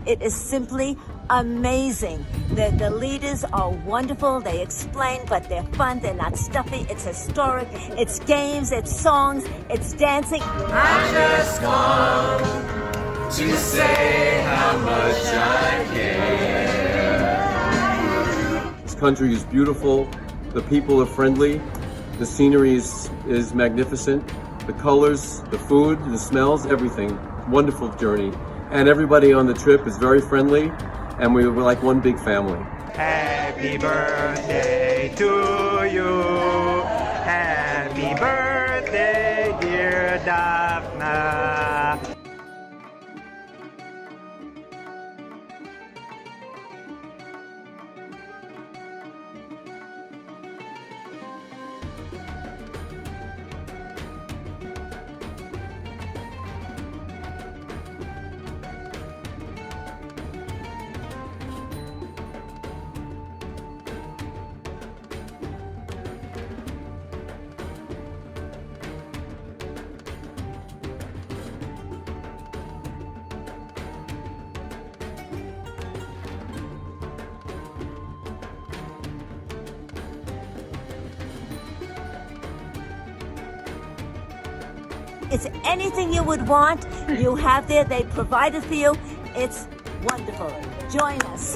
It is simply amazing. The leaders are wonderful. They explain, but they're fun. They're not stuffy. It's historic. It's games. It's songs. It's dancing. I just come to say how much I care. This country is beautiful. The people are friendly. The scenery is magnificent. The colors, the food, the smells, everything. Wonderful journey. And everybody on the trip is very friendly, and we're like one big family. Happy birthday to you. Happy birthday, dear Daphne. It's anything you would want. You have there. They provide it for you. It's wonderful. Join us.